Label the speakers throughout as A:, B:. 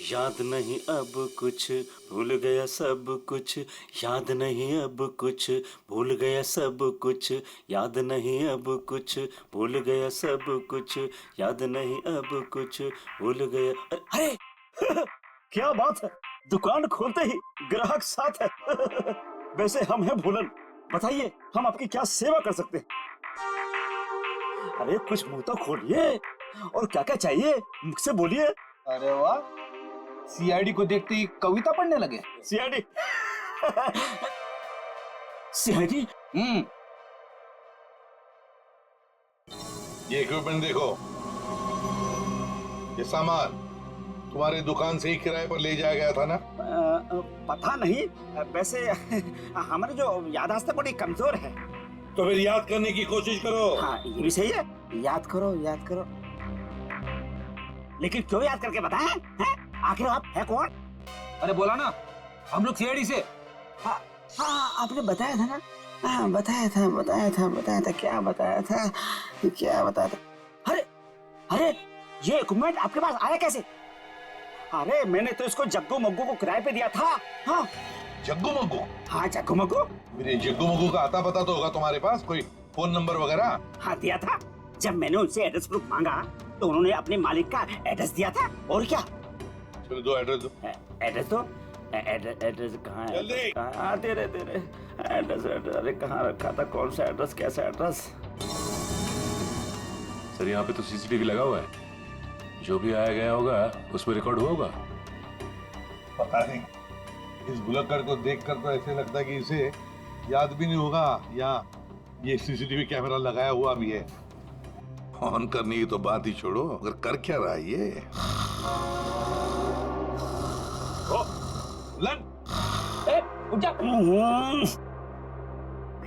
A: याद नहीं अब कुछ, भूल गया सब कुछ। याद नहीं अब कुछ, भूल गया सब कुछ। याद नहीं अब कुछ, भूल गया सब कुछ। याद नहीं अब कुछ, भूल गया। अरे क्या बात है, दुकान खोलते ही ग्राहक साथ है। वैसे हम हैं भूलन, बताइए हम आपकी क्या सेवा कर सकते हैं। अरे कुछ मुंह तो खोलिए, और क्या क्या चाहिए मुझसे बोलिए।
B: अरे वाह, सीआईडी को देखते ही कविता पढ़ने लगे।
A: सीआईडी। सीआईडी।
C: ये इक्विपमेंट देखो, ये सामान तुम्हारी दुकान से ही किराए पर ले जाया गया था ना?
A: पता नहीं, वैसे हमारी जो याददाश्त है बड़ी कमजोर है।
C: तो फिर याद करने की कोशिश करो।
A: हाँ ये भी सही है, याद करो याद करो। लेकिन क्यों याद करके बताएं हैं? आखिर आप है कौन?
B: अरे बोला ना, हम लोग सीआईडी से।
A: हाँ आपने बताया था ना। हाँ बताया था क्या बताया था। अरे अरे ये इक्विपमेंट आपके पास आया कैसे? अरे मैंने तो इसको जग्गू मग्गू को किराए पे दिया था। हाँ
C: जग्गू मग्गू?
A: हाँ जग्गू मग्गू।
C: मेरे जग्गू मग्गू का आता पता तो होगा तुम्हारे पास, कोई फोन नंबर वगैरह?
A: हाँ दिया था, जब मैंने उनसे एड्रेस प्रूफ मांगा तो उन्होंने अपने मालिक का एड्रेस दिया था। और क्या?
C: चलो दो एड्रेस दो।
A: एड्रेस दो। एड्रेस कहाँ है?
C: जल्दी।
A: कहाँ? दे रहे एड्रेस। अरे कहाँ रखा था, कौन सा एड्रेस, कैसा एड्रेस?
D: सर यहाँ पे तो सीसीटीवी लगा हुआ है, जो भी आया गया होगा उसमें रिकॉर्ड हुआ होगा।
C: पता नहीं, इस भुलक्कड़ को देखकर तो ऐसे लगता है कि इसे याद भी नहीं होगा, या ये सीसीटीवी कैमरा लगाया हुआ भी है। ऑन करने की तो बात ही छोड़ो, अगर कर क्या रहा है ये? लन
B: उठ जा।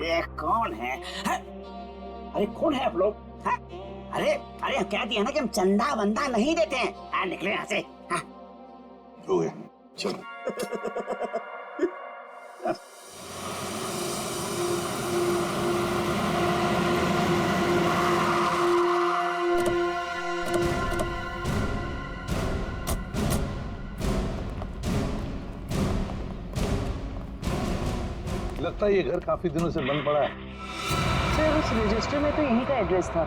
A: ये कौन है? अरे कौन है आप लोग? अरे अरे कह दिया ना कि हम चंदा वंदा नहीं देते हैं। निकले यहाँ से।
C: हो गया, चलो। लगता है ये घर काफी दिनों से बंद पड़ा है।
E: सर उस रजिस्टर में तो यहीं का एड्रेस था।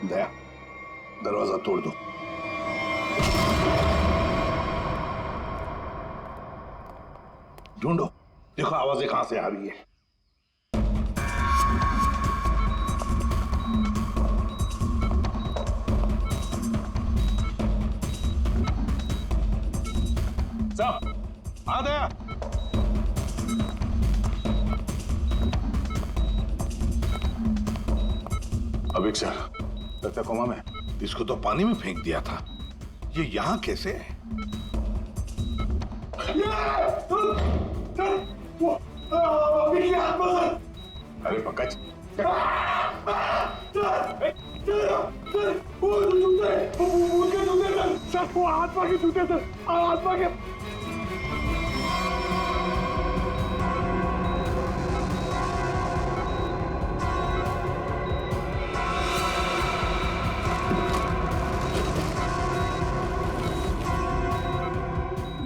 C: दया, दरवाजा तोड़ दो। ढूंढो, देखो आवाजें कहां से आ रही है। सब आ दया। अभिक सर, लगता कोमा में। इसको तो पानी में फेंक दिया था, ये यहाँ कैसे है? अरे पंकज,
F: वो आत्मा के जूते थे, आत्मा के।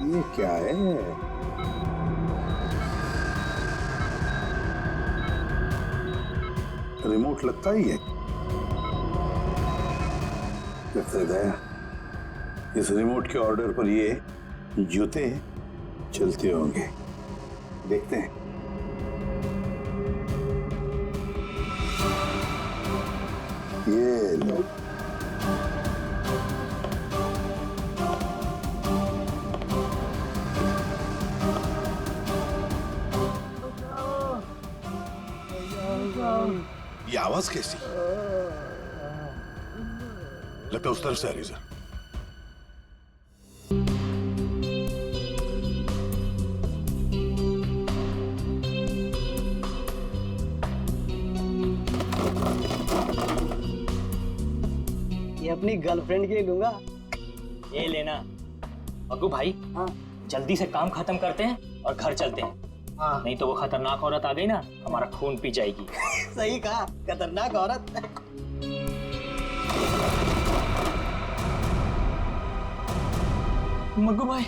C: ये क्या है? रिमोट लगता ही है। लगता है दया, इस रिमोट के ऑर्डर पर ये जूते चलते होंगे। देखते हैं। ये लो। ये आवाज कैसी? लगता है उस तरफ से आ रही सर।
G: ये अपनी गर्लफ्रेंड के लिए लूंगा।
H: ये लेना। मग्गू भाई,
G: हाँ
H: जल्दी से काम खत्म करते हैं और घर चलते हैं।
G: हाँ
H: नहीं तो वो खतरनाक औरत आ गई ना, हमारा खून पी जाएगी।
G: सही कहा, खतरनाक औरत।
H: मग्गू भाई,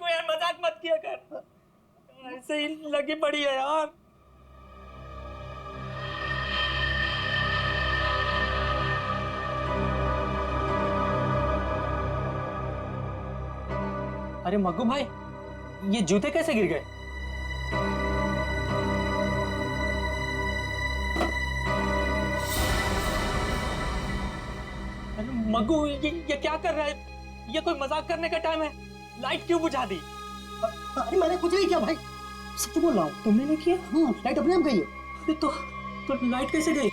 H: यार मजाक मत किया कर, ऐसे ही लगी पड़ी है यार। अरे मग्गू भाई, ये जूते कैसे गिर गए? अरे मग्गू, ये क्या कर रहा है? ये कोई मजाक करने का टाइम है? लाइट क्यों बुझा दी?
G: अरे मैंने कुछ नहीं किया भाई, सच बोल रहा हूँ।
H: तुमने नहीं किया?
G: हाँ, लाइट अपने आप गई है।
H: अरे तो लाइट कैसे गई?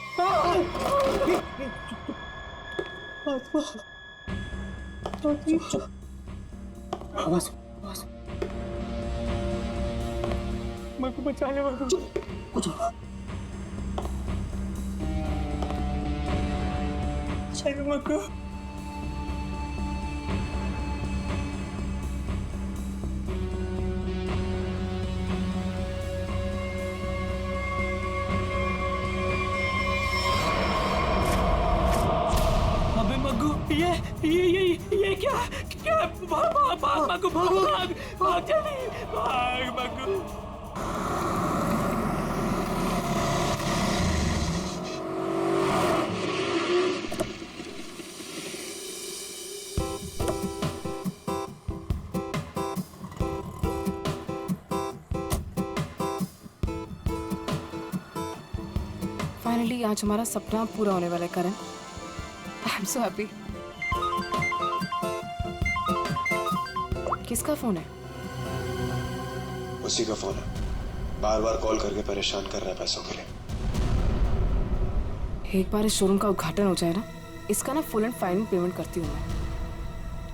G: आवाज
H: मग्गू बचा ले मग्गू।
G: कुछ
H: अरे मग्गू, अबे मग्गू, ये क्या? भाग मग्गू, भाग जल्दी, भाग मग्गू।
I: फाइनली आज हमारा सपना पूरा होने वाला है Karan. I am so happy. किसका फोन है?
J: उसी का फोन है, बार बार कॉल करके परेशान कर रहा है पैसों के लिए।
I: एक बार इस शोरूम का उद्घाटन हो जाए ना, इसका ना फुल एंड फाइनल पेमेंट करती हूँ मैं।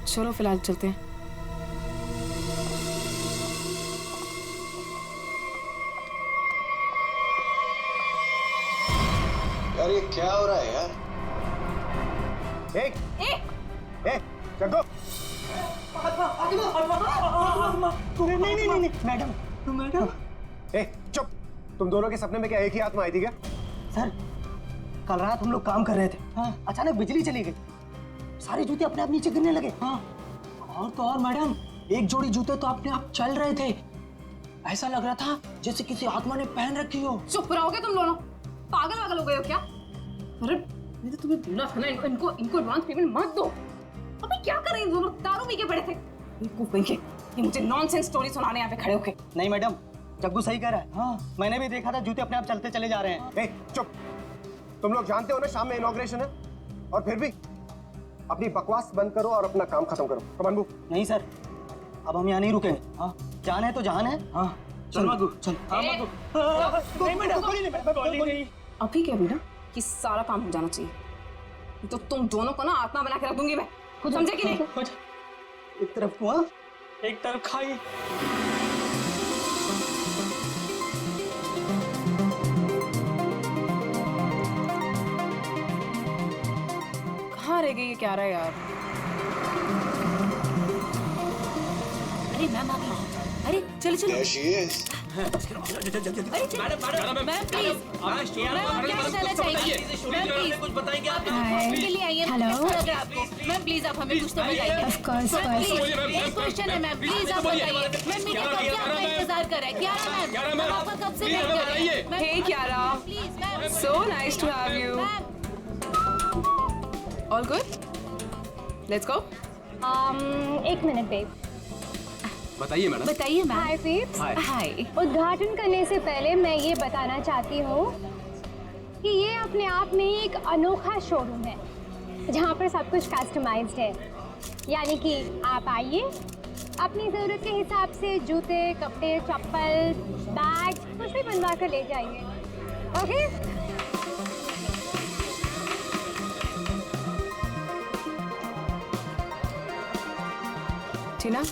I: चलो फिलहाल चलते हैं।
J: यार ये क्या हो रहा है यार?
G: जग्गू, नहीं मैडम, चुप। तुम दोनों के सपने में क्या एक ही आत्मा आई थी क्या? सर, कल रात हम लोग काम कर रहे थे। हाँ। अचानक बिजली चली गई, सारे जूते अपने आप नीचे गिरने लगे।
H: हाँ, और तो और मैडम, एक जोड़ी जूते तो अपने आप चल रहे थे। ऐसा लग रहा था जैसे किसी आत्मा ने पहन रखी हो।
I: चुप रहोगे तुम दोनों? पागल हो गए हो क्या? अरे मैंने तो तुम्हें बोला था ना, इनको एडवांस पेमेंट मत दो। अबे क्या कर रहे हैं दोनों? दारू पी के पड़े थे। ये मुझे नॉनसेंस स्टोरी सुनाने यहाँ पे खड़े होके।
G: नहीं मैडम, जग्गू सही कह रहा है। हाँ, मैंने भी देखा था, जूते अपने आप चलते चले जा रहे हैं। चुप। तुम लोग जानते हो ना शाम में इनॉग्रेशन है, और फिर भी अपनी बकवास बंद करो और अपना काम खत्म करो। कमान मूव। नहीं सर, अब हम यहाँ नहीं रुकेंगे। हाँ, जान है तो जान है। हाँ चल मग्गू, चल।
I: अभी क्या बेटा, कि सारा काम हो जाना चाहिए, तो तुम दोनों को ना आत्मा बना के रख दूंगी मैं। कुछ समझे कि नहीं?
G: एक तरफ कुआं,
H: एक तरफ खाई।
I: कहाँ रह गई ये क्या रहा है यार?
K: अरे मैम आ गई। अरे चलो चलो।
J: There she is.
K: Ma'am please, ma'am क्या जाना चाहिए? मैम प्लीज कुछ बताएंगे आप? के लिए आइए। हेलो मैम, प्लीज आप हमें कुछ तो बताइए। ऑफ कोर्स एक क्वेश्चन है मैम, प्लीज आप बताइए। मैम मीडिया कब से आपका इंतजार कर रहा है? क्यारा मैम, आपका कब से वेट कर रहे हैं?
I: Hey Kiara,
K: please ma'am,
I: so nice to have you. All good, let's go.
L: एक मिनट बेब,
D: बताइए मैडम।
K: बताइए मैम।
L: Hi babes.
K: हाय।
L: उद्घाटन करने से पहले मैं ये बताना चाहती हूँ कि ये अपने आप में ही एक अनोखा शोरूम है जहाँ पर सब कुछ कस्टमाइज्ड है। यानी कि आप आइए, अपनी ज़रूरत के हिसाब से जूते, कपड़े, चप्पल, बैग कुछ भी बनवा कर ले जाइए। Okay?
I: Tina,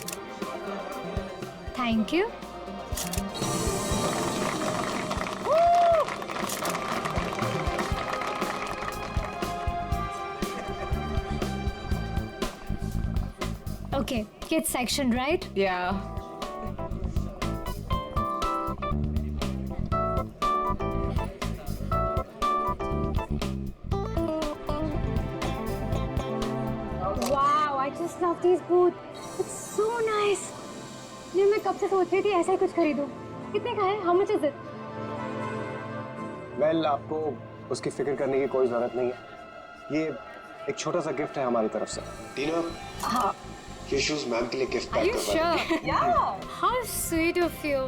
L: thank you. Okay, kids section, right?
I: Yeah.
L: Wow, I just love these boots. It's so nice. ये मैं कब से सोच रही थी ऐसा ही कुछ खरीदूं। कितने का है? How much is it?
G: Well, आपको उसकी फिक्र करने की कोई जरूरत नहीं है। ये एक छोटा सा गिफ्ट है हमारी तरफ से।
J: टीना,
L: हाँ।
J: ये शूज मैम के लिए गिफ्ट
L: Are
J: पैक
L: you
J: करवा
L: sure? Yeah. How sweet of you.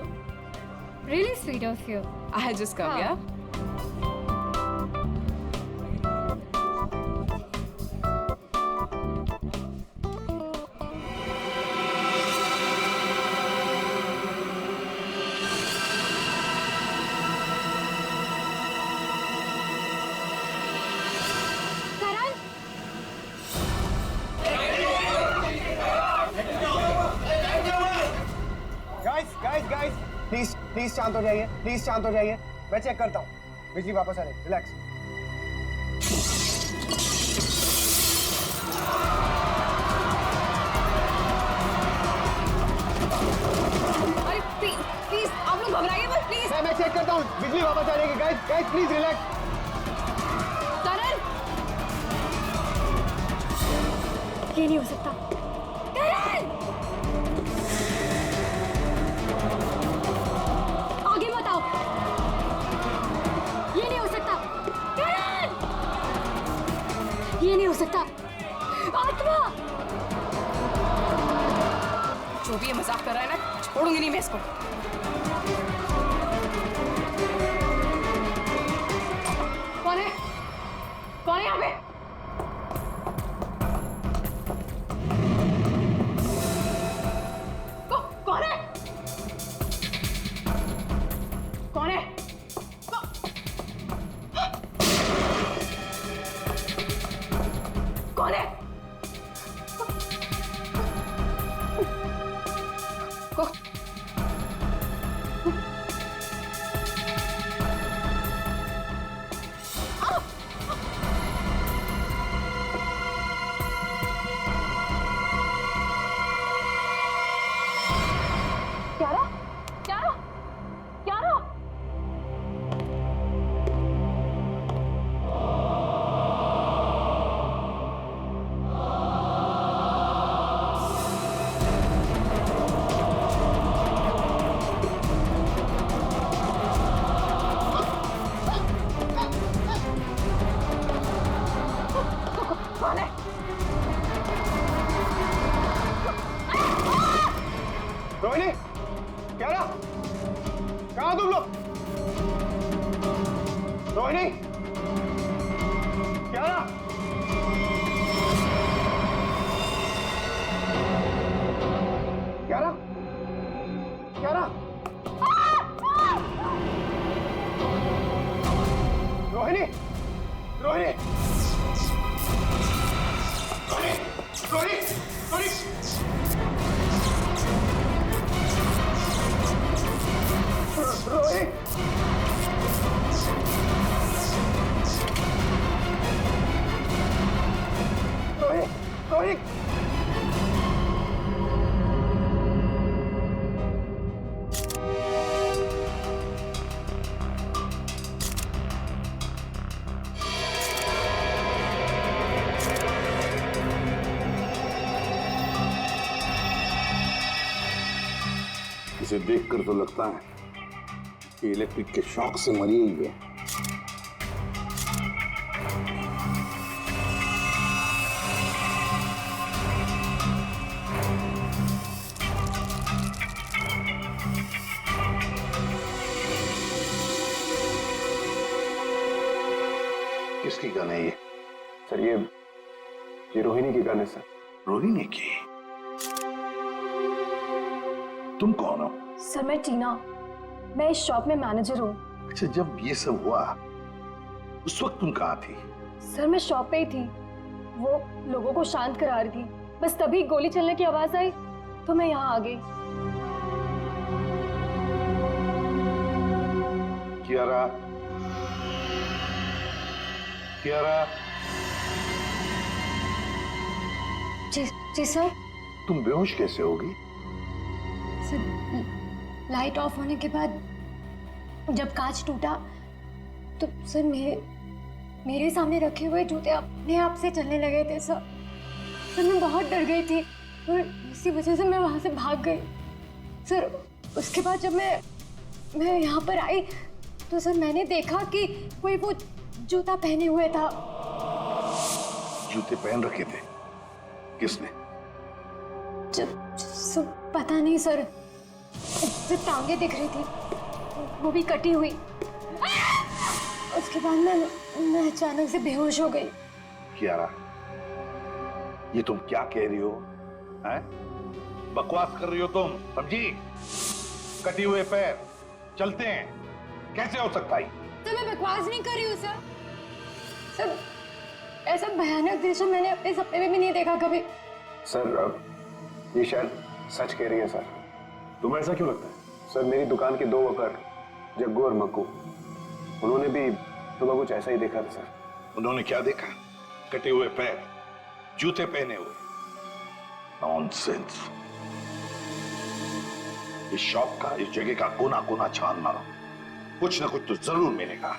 L: Really sweet of you.
I: I just come,
L: हाँ.
I: yeah?
L: करण,
G: गाइस, प्लीज शांत हो जाइए। प्लीज शांत हो जाइए। मैं चेक करता हूँ। बिजली वापस आ रही है। रिलैक्स।
I: अरे प्लीज आप लोग घबराइए मत, प्लीज।
G: मैं चेक करता हूँ। बिजली वापस आ जाएगी। Guys please relax.
I: करण,
L: ये नहीं हो सकता। करण! आगे मत आओ। ये नहीं हो सकता। करण! ये नहीं हो सकता। आत्मा!
I: जो भी ये मजाक कर रहा है ना, छोड़ूंगी नहीं मैं इसको। कौन है? कौन है यहाँ पे? कौन है? कौन है? कौन है?
L: क्यारा? क्यारा? क्यारा?
I: कौन है?
G: रोहिणी, क्यारा, कहाँ तुम लोग? रोहिणी, क्यारा, क्यारा, क्यारा, रोहिणी, रोहिणी, रोहिणी, रोहिणी, रोहित, रोहित, रोहित,
C: इसे देखकर तो लगता है कि इलेक्ट्रिक के शॉक से मरी हुई है। किसकी गन है ये?
G: सर ये रोहिणी की गन है सर।
C: रोहिणी की? तुम कौन हो?
L: सर मैं टीना, मैं इस शॉप में मैनेजर हूँ।
C: अच्छा, जब ये सब हुआ उस वक्त तुम कहाँ थी?
L: सर मैं शॉप पे ही थी, वो लोगों को शांत करा रही थी। बस तभी गोली चलने की आवाज आई तो मैं यहाँ आ गई।
C: कियारा, कियारा,
L: जी सर।
C: तुम बेहोश कैसे होगी?
L: सर लाइट ऑफ होने के बाद जब कांच टूटा तो सर मेरे सामने रखे हुए जूते अपने आप से चलने लगे थे सर। मैं बहुत डर गई थी और इसी वजह से मैं वहां से भाग गई सर। उसके बाद जब मैं यहाँ पर आई तो सर मैंने देखा कि कोई वो जूता पहने हुए था।
C: जूते पहन रखे थे? किसने?
L: पता नहीं सर, सिर्फ टांगे दिख रही थी, वो भी कटी हुई। उसके बाद मैं अचानक से बेहोश हो गई।
C: कियारा, ये तुम क्या कह रही हो? हैं? बकवास कर रही हो तुम, समझी? कटी हुए पैर चलते हैं, कैसे हो सकता है?
L: तो मैं बकवास नहीं कर रही हूँ सर। सर ऐसा भयानक दृश्य मैंने अपने सपने में भी नहीं देखा कभी।
G: सर ये शायद सच कह रही है सर।
D: तुम्हें ऐसा क्यों लगता है?
G: सर मेरी दुकान के 2 वर्कर जग्गू और मक्कू, उन्होंने भी सुबह कुछ ऐसा ही देखा था सर।
C: उन्होंने क्या देखा? कटे हुए पैर, जूते पहने हुए? नॉनसेंस। इस शॉप का, इस जगह का कोना कोना छान मारो, कुछ ना कुछ तो जरूर मिलेगा।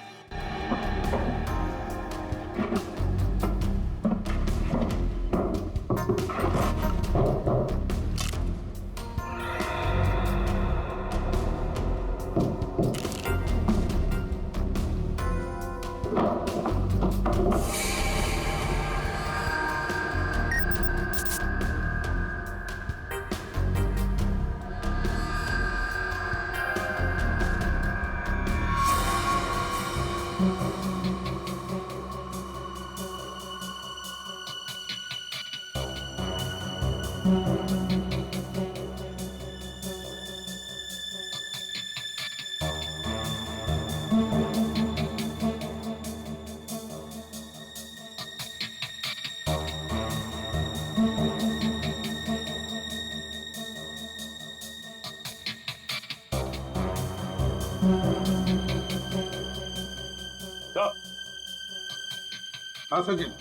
C: हाँ सचिन,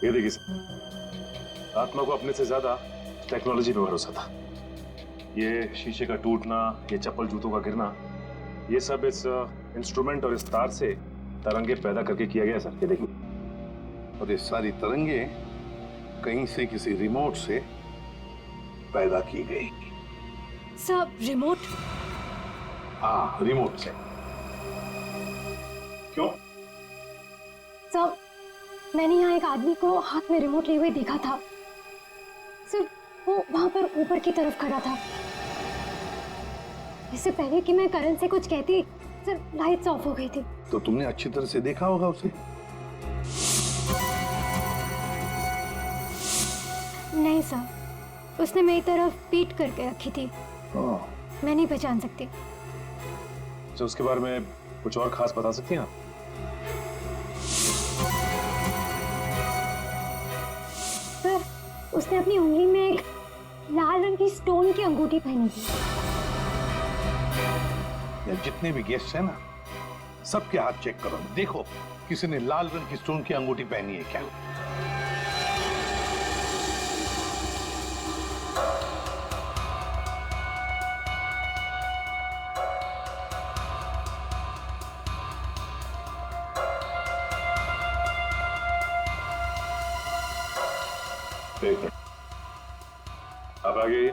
D: ये देखिए सर, आत्मा को अपने से ज्यादा टेक्नोलॉजी पे भरोसा था। ये शीशे का टूटना, ये चप्पल जूतों का गिरना, ये सब इस इंस्ट्रूमेंट और इस तार से तरंगे पैदा करके किया गया सर। ये देखिए,
C: और ये सारी तरंगे कहीं से किसी रिमोट से पैदा की गई।
L: Sir remote?
C: हाँ, रिमोट से। क्यों?
L: सर मैंने यहाँ एक आदमी को हाथ में रिमोट लिए हुए देखा था। सिर्फ वो वहां पर ऊपर की तरफ खड़ा था। इससे पहले कि मैं करण से कुछ कहती, सिर्फ लाइट्स ऑफ हो गई थी।
C: तो तुमने अच्छी तरह से देखा होगा उसे?
L: नहीं सर, उसने मेरी तरफ पीठ करके रखी थी। मैं नहीं पहचान सकती।
D: तो उसके बारे में कुछ और खास बता सकती हैं आप?
L: सर उसने अपनी उंगली में एक लाल रंग की स्टोन की अंगूठी पहनी थी।
C: जितने भी गेस्ट हैं ना, सबके हाथ चेक करो, देखो किसी ने लाल रंग की स्टोन की अंगूठी पहनी है क्या?
D: एक मिनट, अब आगे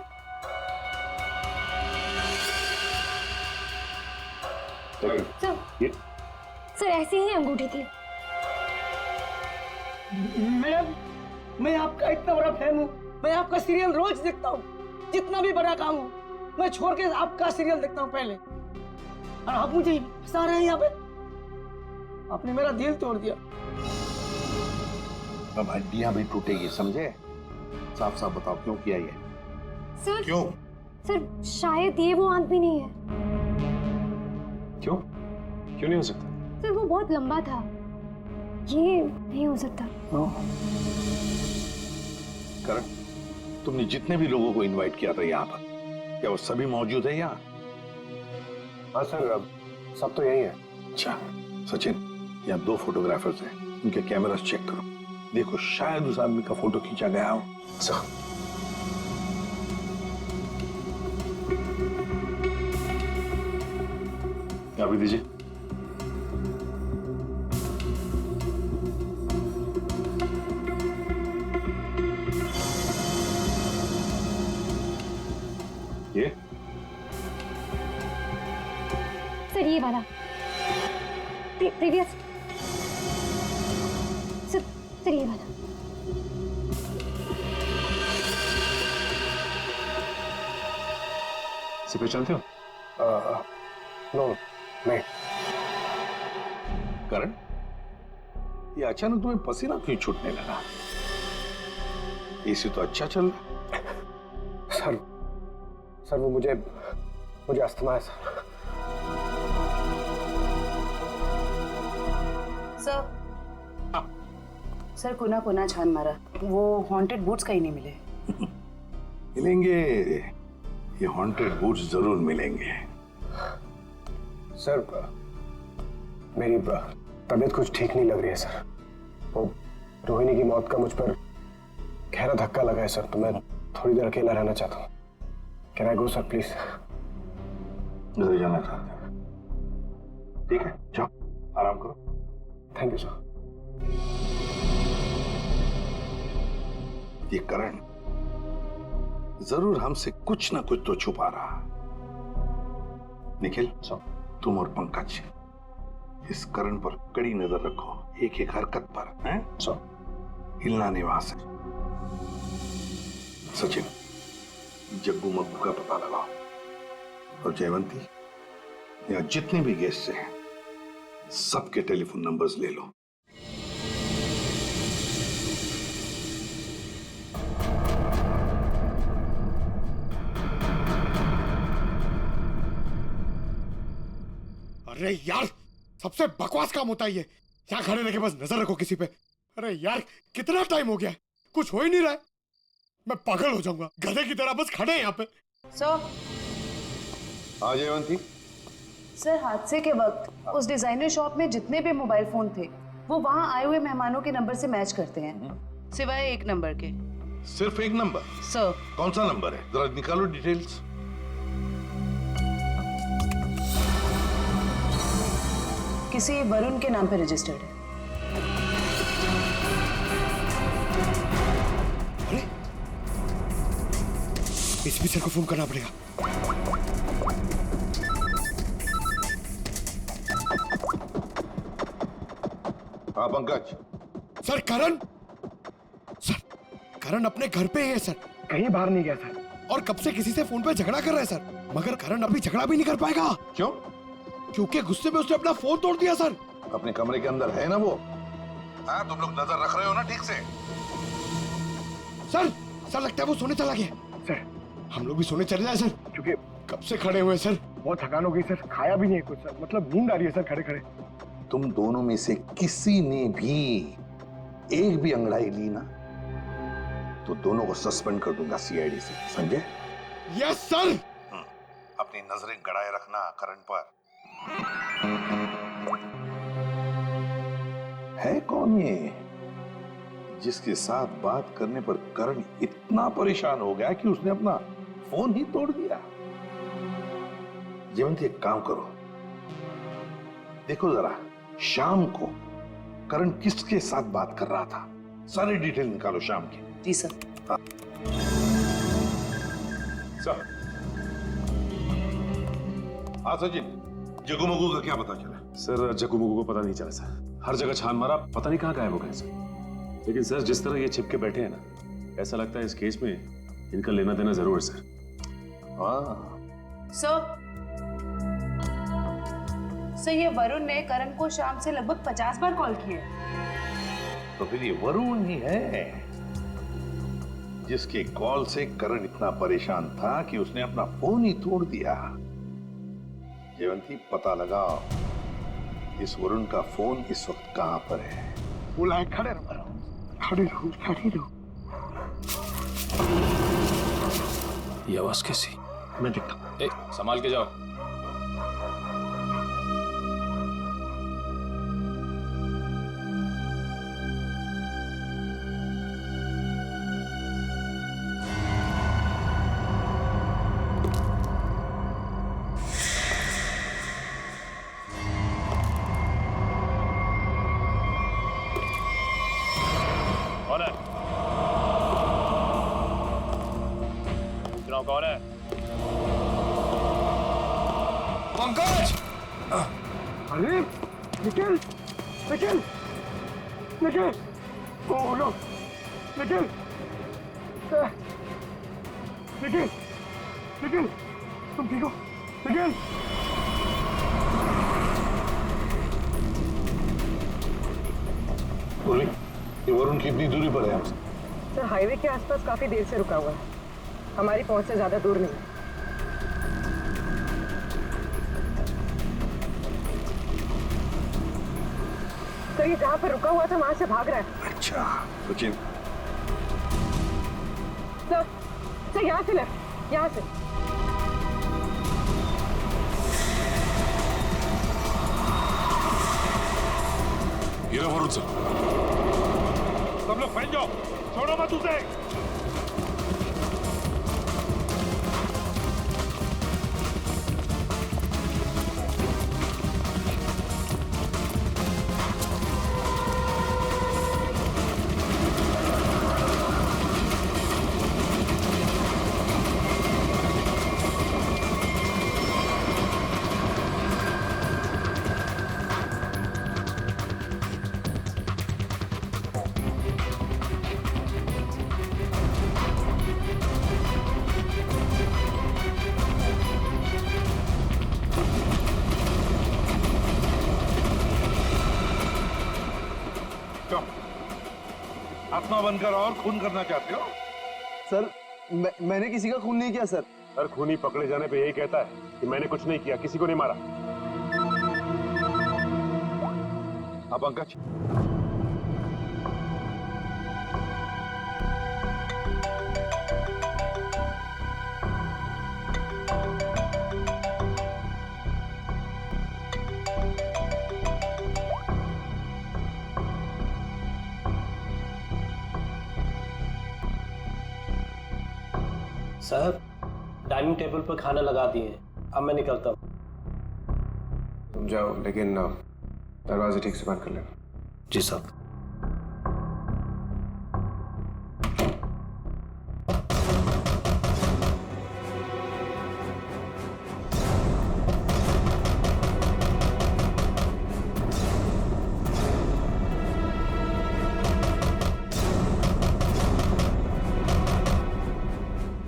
L: सर ऐसी ही अंगूठी थी।
H: मैडम, मैं आपका इतना बड़ा फैन हूँ। मैं आपका सीरियल रोज देखता हूँ, जितना भी बड़ा काम हो मैं छोड़ के आपका सीरियल देखता हूँ पहले। और आप मुझे फंसा रहे हैं यहाँ पे। आपने मेरा दिल तोड़ दिया।
C: अब हड्डियां भी टूटेगी, समझे? साफ साफ बताओ क्यों किया ये?
L: सर
C: क्यों?
L: सर शायद ये वो आदमी नहीं है।
D: क्यों? क्यों नहीं हो सकता?
L: सर वो बहुत लंबा था, ये नहीं हो सकता।
C: करण, तुमने जितने भी लोगों को इनवाइट किया था यहाँ पर, क्या वो सभी मौजूद है यहाँ?
G: हाँ सर, अब सब तो यही है।
C: अच्छा सचिन, यहाँ 2 फोटोग्राफर्स हैं, उनके कैमरास चेक करो, देखो शायद उस आदमी का फोटो खींचा गया हो।
D: क्या भी दीजिए। ये
L: सर ये वाला प्रीवियस सर ये वाला।
D: इसे पहचानते हो?
G: नो नहीं।
C: करण, ये अचानक तुम्हें पसीना क्यों छूटने लगा? एसी तो अच्छा चल रहा।
G: सर वो मुझे अस्थमा है सर।
E: सर कुना कुना छान मारा, वो हॉन्टेड बूट्स कहीं नहीं मिले।
C: मिलेंगे, ये हॉन्टेड बूट्स जरूर मिलेंगे।
G: सर मेरी तबीयत कुछ ठीक नहीं लग रही है सर। वो रोहिणी की मौत का मुझ पर गहरा धक्का लगा है सर, तो मैं थोड़ी देर अकेला रहना चाहता हूँ। Can I go sir please?
C: घर जाना चाहते हैं? ठीक है, जाओ आराम करो।
G: Thank you sir.
C: ये करण जरूर हमसे कुछ ना कुछ तो छुपा रहा। निखिल, तुम और पंकज इस करण पर कड़ी नजर रखो, एक एक हरकत पर, हैं? हिलना नहीं वहां से। सचिन, जग्गू मग्गू का पता लगाओ, और जयवंती, यहाँ जितने भी गेस्ट हैं सबके टेलीफोन नंबर्स ले लो।
F: अरे यार, सबसे बकवास काम होता है ये। यहाँ खड़े रह के बस नजर रखो किसी पे। अरे यार, कितना टाइम हो गया है, कुछ हो ही नहीं रहा है। मैं पागल हो जाऊंगा, गधे की तरह बस खड़े हैं यहाँ पे।
E: सर
C: जयवंती,
E: सर हादसे के वक्त उस डिजाइनर शॉप में जितने भी मोबाइल फोन थे वो वहाँ आए हुए मेहमानों के नंबर से मैच करते हैं, सिवाय एक नंबर के।
C: सिर्फ एक नंबर?
E: सर
C: कौन सा नंबर है, जरा निकालो डिटेल्स।
E: किसी वरुण के नाम पे रजिस्टर्ड है।
F: अरे एसपी सर को फोन करना पड़ेगा।
C: हाँ पंकज।
F: सर करण, सर करण अपने घर पे ही है सर,
G: कहीं बाहर नहीं गया सर।
F: और कब से किसी से फोन पे झगड़ा कर रहा है सर, मगर करण अभी झगड़ा भी नहीं कर पाएगा।
C: क्यों?
F: क्योंकि गुस्से में उसने अपना फोन तोड़ दिया सर।
C: अपने कमरे के अंदर है ना वो? हाँ, तुम लोग नजर रख रहे हो ना ठीक से?
F: सर लगता है वो सोने चला गया।
G: सर
F: हम लोग भी सोने चले जाए सर,
G: क्योंकि
F: कब से खड़े हुए सर।
G: बहुत थकान हो गई सर, खाया भी नहीं कुछ सर, मतलब नींद आ रही है सर खड़े खड़े।
C: तुम दोनों में से किसी ने भी एक भी अंगड़ाई ली ना तो दोनों को सस्पेंड कर दूंगा सीआईडी से, समझे?
F: Yes sir.
C: अपनी नजरें गड़ाए रखना करण पर। है कौन ये जिसके साथ बात करने पर करण इतना परेशान हो गया कि उसने अपना फोन ही तोड़ दिया? जयवंती, एक काम करो, देखो जरा शाम को करण किसके साथ बात कर रहा था, सारी डिटेल निकालो शाम की।
E: जी सर।
C: हाँ।
D: सर।
C: हाँ सचिन, जग्गू मग्गू का क्या पता चला?
D: सर जग्गू मग्गू को पता नहीं चला सर, हर जगह छान मारा, पता नहीं कहाँ गायब हो गए सर। लेकिन सर जिस तरह ये छिप के बैठे हैं ना, ऐसा लगता है इस केस में इनका लेना देना जरूर है सर।
E: सर ये वरुण ने करण को शाम से लगभग 50 बार कॉल किए।
C: तो फिर ये वरुण ही है जिसके कॉल से करण इतना परेशान था कि उसने अपना फोन ही तोड़ दिया। जयवंती, पता लगाओ इस वरुण का फोन इस वक्त कहां पर है।
G: बुलाए, खड़े रहो, खड़े रहो, खड़े रहो।
D: ये आवाज कैसी?
B: मैं देखता हूँ।
D: ए, संभाल के जाओ। कौन है? कौन है?
C: पंकज!
F: अरे निखिल, निखिल, निखिल, ओह नो, निखिल, निखिल, निखिल, तुम ठीक हो? निखिल,
C: बोली, ये वरुण कितनी दूरी पर है हमसे?
H: सर हाईवे के आसपास काफी देर से रुका हुआ है, हमारी पहुंच से ज्यादा दूर नहीं। सर ये जहाँ पर रुका हुआ था वहां से भाग रहा है।
C: अच्छा, सचिन।
H: सर यहाँ से लेफ्ट, यहाँ से।
C: ये लो वरुण सर। सब लोग फैल जाओ, छोड़ो मत उसे। आत्मा बनकर और खून करना चाहते हो?
G: सर मैंने किसी का खून नहीं किया सर।
D: हर खूनी पकड़े जाने पे यही कहता है कि मैंने कुछ नहीं किया, किसी को नहीं मारा।
C: हाँ पंकज,
M: साहब डाइनिंग टेबल पर खाना लगा दिए हैं, अब मैं निकलता हूँ।
J: तुम जाओ, लेकिन दरवाजे ठीक से बंद कर लेना।
A: जी साहब।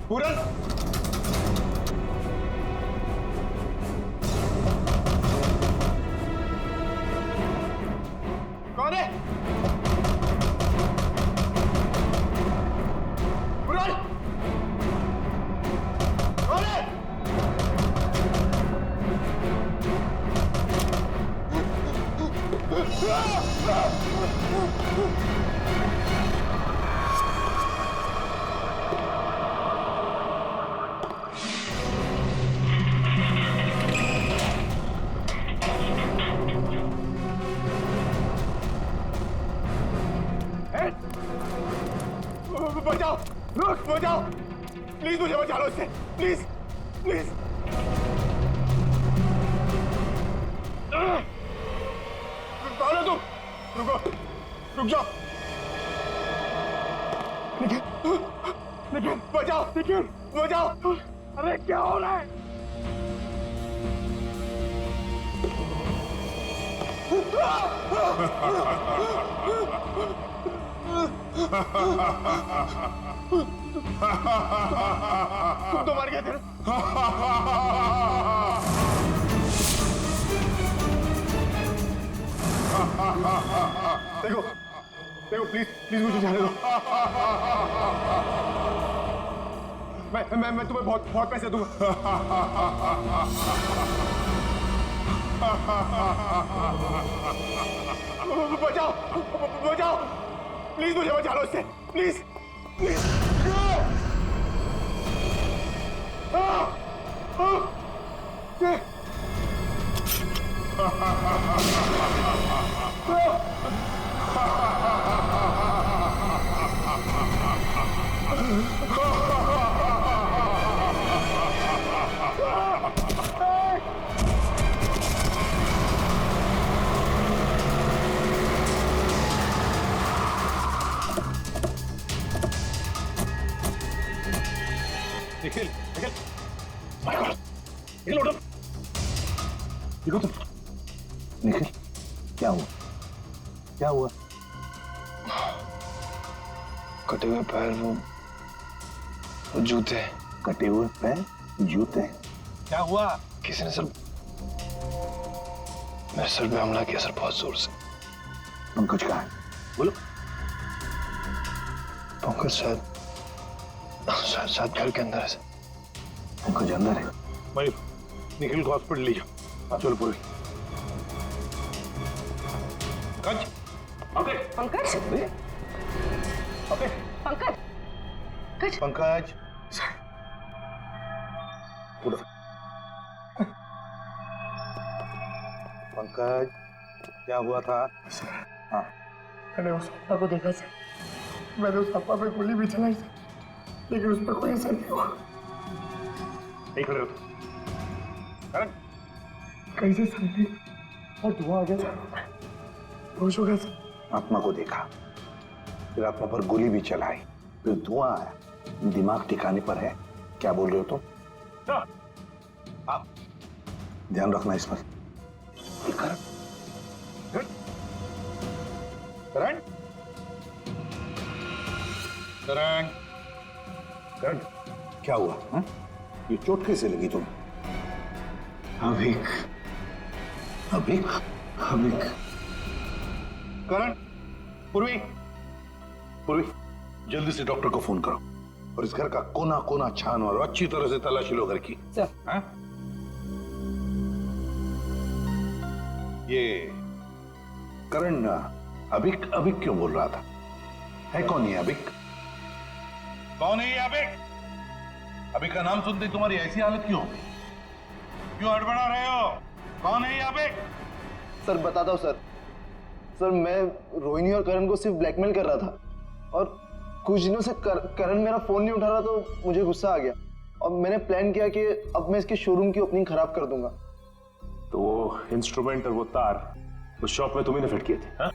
C: पूरन! कौन है? पूरन! कौन है? बचाओ, रुक, बचाओ, प्लीज मुझे बचा लो इससे, प्लीज, प्लीज। कौन हो तुम? रुको, रुक जाओ। निखिल, निखिल, बचाओ, निखिल, बचाओ। अरे क्या हो रहा है? तुम तो मर गए थे। देखो, देखो, प्लीज, प्लीज मुझे जाने दो। मैं तुम्हें बहुत बहुत पैसे दूंगा। बचाओ, बचाओ, प्लीज मुझे बचा लो इससे, प्लीज, प्लीज। निखिल निखिल निखिल उठो देखो तुम निखिल क्या हुआ क्या हुआ
J: कटे हुए पैर वो जूते
C: कटे हुए पैर जूते क्या हुआ
J: किसी ने सर मेरे सर पे हमला किया सर बहुत जोर से
C: पंकज कहाँ है बोलो
J: पंकज शायद घर के अंदर है सर
C: पंकज अंदर है मयूर निखिल को हॉस्पिटल ले जाओ चलो पूरी पंकज
I: पंकज पंकज
C: पंकज उठो पंकज क्या हुआ था हाँ
F: मैंने उस अप्पा को देखा सर मैंने उस अप्पा पे गोली भी चलाई सर लेकिन उस पर कोई असर नहीं हुआ
C: नहीं खड़े रहो करण
F: कैसे समझी और धुआं आ गया सर होश हो गया सर
C: आत्मा को देखा फिर आत्मा पर गोली भी चलाई फिर धुआं आया दिमाग ठिकाने पर है क्या बोल रहे हो तुम आप ध्यान रखना इस पर करण करण करण करण क्या हुआ हा? ये चोट कैसे लगी तुम अभिक अभिक अभिक करण पूर्वी पूर्वी जल्दी से डॉक्टर को फोन करो और इस घर का कोना कोना छान और अच्छी तरह से तलाशी लो घर की
H: सर
C: हाँ? ये करण अभिक अभिक क्यों बोल रहा था है कौन ये अभिक कौन है ये अभिक अभिक का नाम सुनते ही तुम्हारी ऐसी हालत क्यों क्यों हड़बड़ा रहे हो कौन है ये अभिक
G: सर बताता हूँ सर मैं रोहिणी और करण को सिर्फ ब्लैकमेल कर रहा था और कुछ दिनों से करण मेरा फोन नहीं उठा रहा तो मुझे गुस्सा आ गया और मैंने प्लान किया कि अब मैं इसके शोरूम की ओपनिंग खराब कर दूंगा।
D: तो वो इंस्ट्रूमेंट और वो तार उस शॉप में तुम्ही ने फिट किए थे हाँ?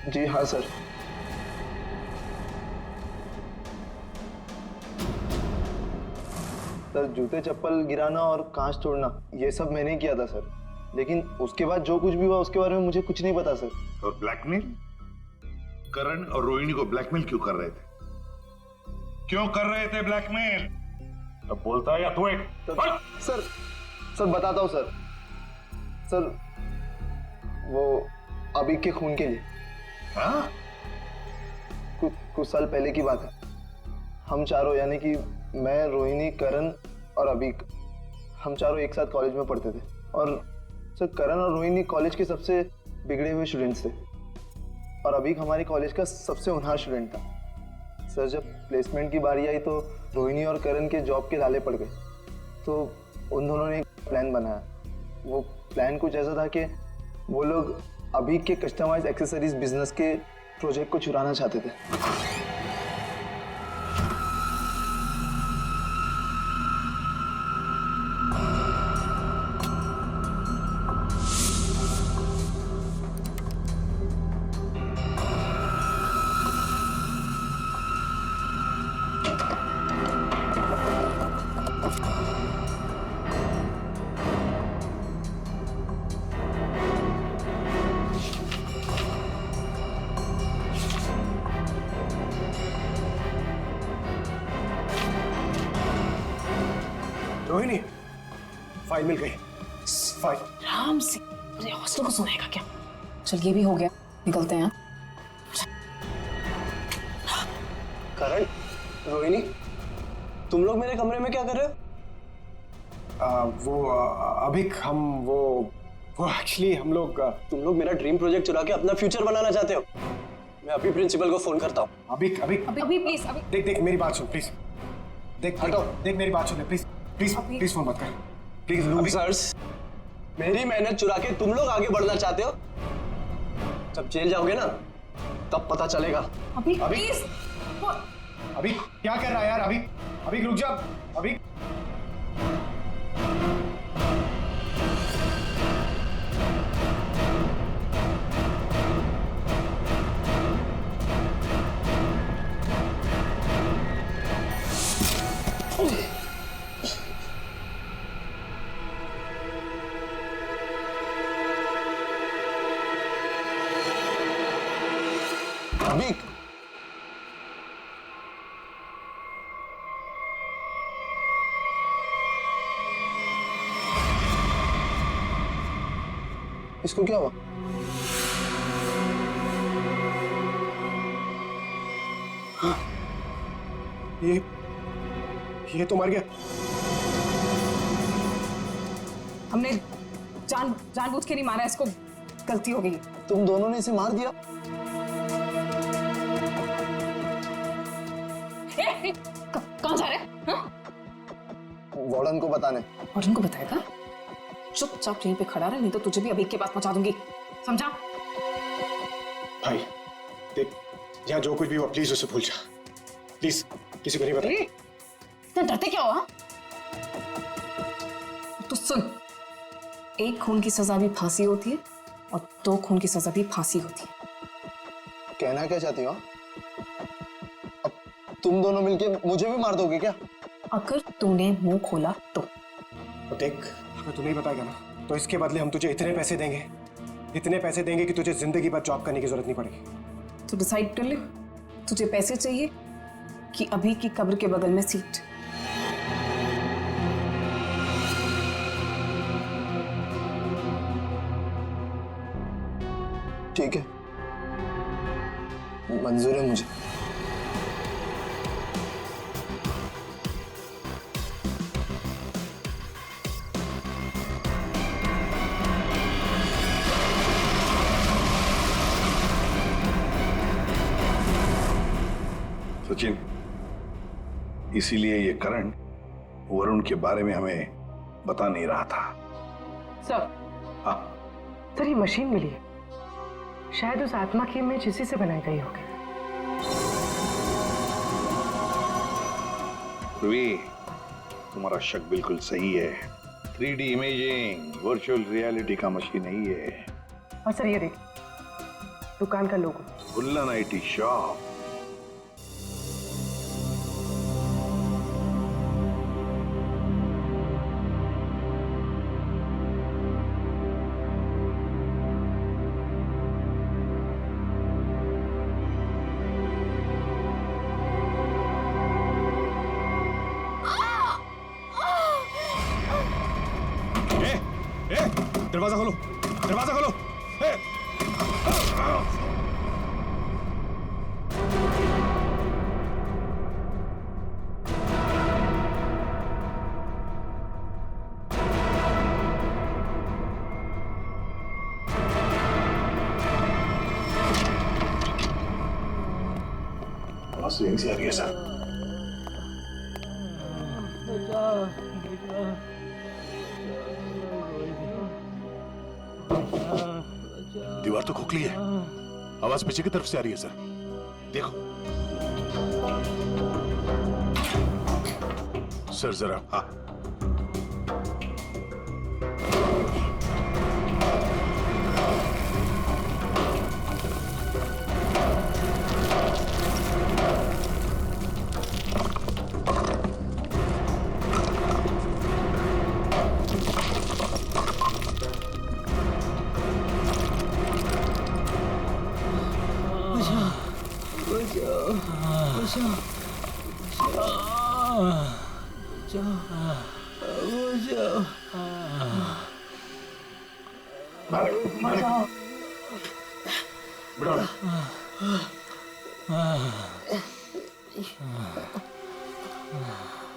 G: जी हाँ सर। सर जूते चप्पल गिराना और कांच तोड़ना ये सब मैंने किया था सर लेकिन उसके बाद जो कुछ भी हुआ उसके बारे में मुझे कुछ नहीं पता सर।
C: और ब्लैकमेल करण और रोहिणी को ब्लैकमेल क्यों कर रहे थे क्यों कर रहे थे ब्लैकमेल
D: अब बोलता है या तू एक
G: सर बताता हूँ सर वो अभी के खून के लिए
C: हाँ?
G: कुछ साल पहले की बात है हम चारों यानी कि मैं रोहिणी करण और अभिक हम चारों एक साथ कॉलेज में पढ़ते थे और सर करण और रोहिणी कॉलेज के सबसे बिगड़े हुए स्टूडेंट्स थे और अभिक हमारी कॉलेज का सबसे होनहार स्टूडेंट था। सर जब प्लेसमेंट की बारी आई तो रोहिणी और करण के जॉब के लाले पड़ गए तो उन दोनों ने एक प्लान बनाया। वो प्लान कुछ ऐसा था कि वो लोग अभिक के कस्टमाइज एक्सेसरीज बिजनेस के प्रोजेक्ट को चुराना चाहते थे।
F: रोहिणी फाइल मिल गई फाइल
I: आराम से मुझे हॉस्टल को सुनाएगा क्या। चल ये भी हो गया निकलते हैं।
G: करण रोहिणी तुम लोग मेरे कमरे में क्या कर रहे हो?
F: अभिक हम वो एक्चुअली हम लोग
G: तुम लोग मेरा ड्रीम प्रोजेक्ट चुरा के अपना फ्यूचर बनाना चाहते हो। मैं अभी प्रिंसिपल को फोन करता हूँ।
F: अभिक
I: अभी प्लीज अभी
F: देख मेरी बात सुन प्लीज। देख हटो देख मेरी बात सुन प्लीज
G: प्लीज प्लीज फोन मत कर प्लीज।
J: ऑफिसर्स, मेरी मेहनत चुरा के तुम लोग आगे बढ़ना चाहते हो? जब जेल जाओगे ना तब पता चलेगा।
I: अभी
G: अभी?
I: प्लीज
G: अभी क्या कर रहा है यार? अभी अभी रुक जा। अभी
J: अभी इसको क्या हुआ?
G: ये तो मर गया।
I: हमने जानबूझ के नहीं मारा इसको, गलती हो गई।
J: तुम दोनों ने इसे मार दिया?
I: कौन जा रहा है?
J: वार्डन को बताने।
I: वार्डन को बताएगा? चुपचाप यहीं पे खड़ा रहे, नहीं तो तुझे भी अभी के पास पहुंचा दूंगी, समझा?
G: भाई देख, यहाँ जो कुछ भी हुआ प्लीज उसे भूल जा, प्लीज किसी को नहीं बता।
I: इतना डरते क्या हुआ? तो सुन, एक खून की सजा भी फांसी होती है और 2 खून की सजा भी फांसी होती है।
J: कहना क्या चाहती हो? अब तुम दोनों मिलके मुझे भी मार दोगे क्या?
I: अगर तूने मुंह खोला तो
G: देख, अगर तू नहीं बताएगा ना तो इसके बदले हम तुझे इतने पैसे देंगे कि तुझे जिंदगी भर जॉब करने की जरूरत नहीं पड़ेगी।
I: तो डिसाइड कर ले, तुझे पैसे चाहिए कि अभी की कब्र के बगल में सीट?
J: ठीक है, मंजूर है मुझे।
C: सचिन, इसीलिए ये करण वरुण के बारे में हमें बता नहीं रहा था।
N: सर,
C: हाँ
N: सर ये मशीन मिली है, शायद उस आत्मा की इमेज इसी से बनाई गई होगी।
C: ध्रुवी, तुम्हारा शक बिल्कुल सही है। 3D इमेजिंग वर्चुअल रियलिटी का मशीन नहीं है।
N: और सर ये देखिए, दुकान का लोगो,
C: गुल्लन IT शॉप।
G: दरवाजा खोलो, दरवाजा खोलो।
C: आवाज यहीं से आ रही है सर।
O: दीवार तो खोखली है, आवाज पीछे की तरफ से आ रही है सर। देखो सर जरा। हाँ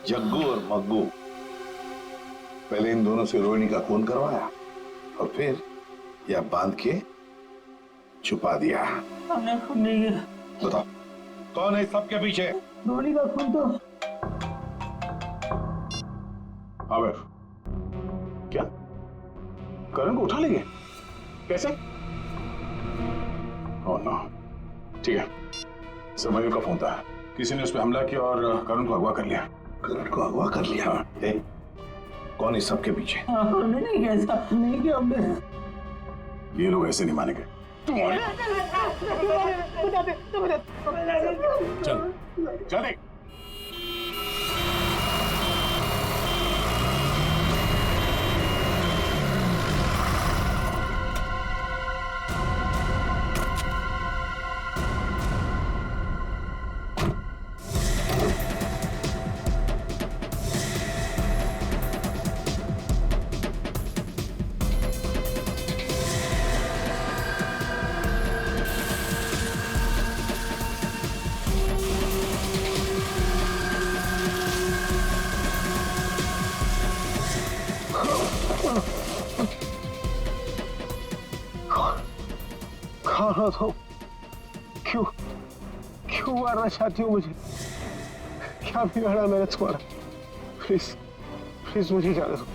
C: जग्गू और मग्गू, पहले इन दोनों से रोहिणी का खून करवाया और फिर यह बांध के छुपा दिया।
H: हमने खून नहीं किया।
C: बताओ कौन है सबके पीछे?
H: रोहिणी का खून तो
O: हाँ वैफ। क्या करण को उठा लेंगे? कैसे? Oh no. ठीक है, सर मयूर का फोन था, किसी ने उस पर हमला किया और करण को अगवा कर लिया। करण को अगवा कर लिया? कौन इस सब के पीछे?
H: हमने नहीं किया साहब, नहीं किया हमने।
O: ये लोग ऐसे नहीं मानेंगे। चल चल देख।
C: खाना तो क्यों क्यों मारना चाहती हो मुझे? क्या बिगाड़ा मैंने तुम्हारा? प्लीज प्लीज मुझे जाने दो।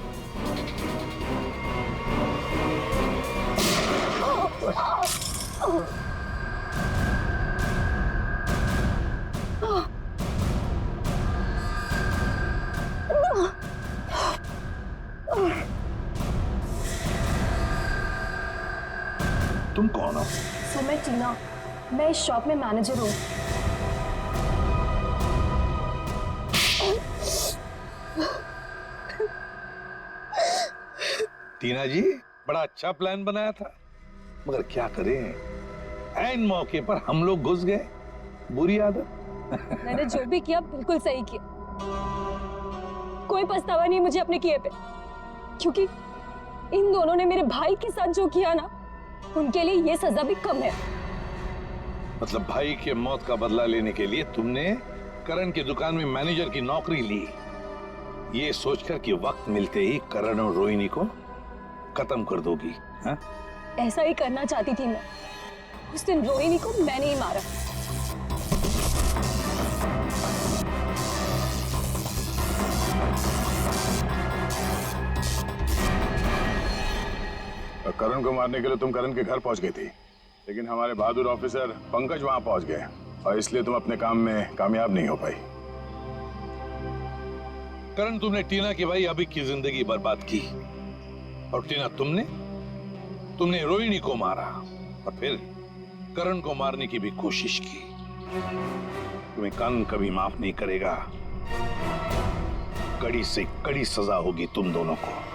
O: तुम कौन हो?
L: सर मैं टीना, मैं इस शॉप में मैनेजर हूँ।
C: टीना जी, बड़ा अच्छा प्लान बनाया था, मगर क्या करें, ऐन मौके पर हम लोग घुस गए। बुरी आदत।
L: मैंने जो भी किया बिल्कुल सही किया, कोई पछतावा नहीं मुझे अपने किए पे, क्योंकि इन दोनों ने मेरे भाई के साथ जो किया ना, उनके लिए ये सजा भी कम है।
C: मतलब भाई के मौत का बदला लेने के लिए तुमने करण की दुकान में मैनेजर की नौकरी ली, ये सोचकर कि वक्त मिलते ही करण और रोहिणी को खत्म कर दोगी? हा?
L: ऐसा ही करना चाहती थी मैं। उस दिन रोहिणी को मैंने ही मारा।
O: करण को मारने के लिए तुम करण के घर पहुंच गई थी, लेकिन हमारे बहादुर ऑफिसर पंकज वहां पहुंच गए और इसलिए तुम अपने काम में कामयाब नहीं हो पाई।
C: करण, तुमने टीना की भाई अभी की जिंदगी बर्बाद की, और टीना तुमने रोहिणी को मारा और फिर करण को मारने की भी कोशिश की। तुम्हें कानून कभी माफ नहीं करेगा, कड़ी से कड़ी सजा होगी तुम दोनों को।